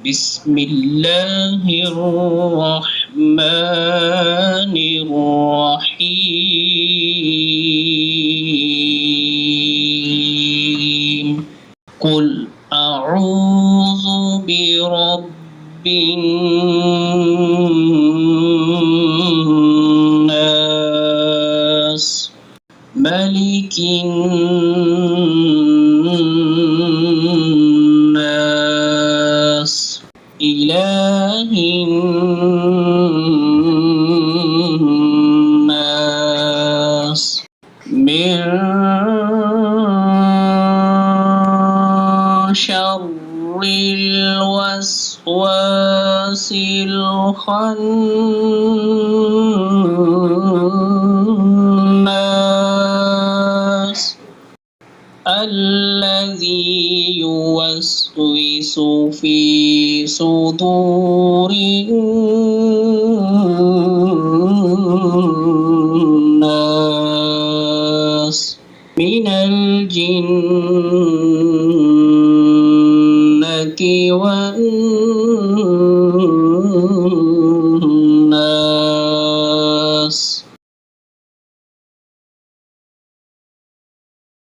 بسم الله الرحمن الرحيم قل أعوذ برب الناس ملك الناس إله الناس من شر الوسواس الخناس الذي يوسوس في صدور الناس من الجن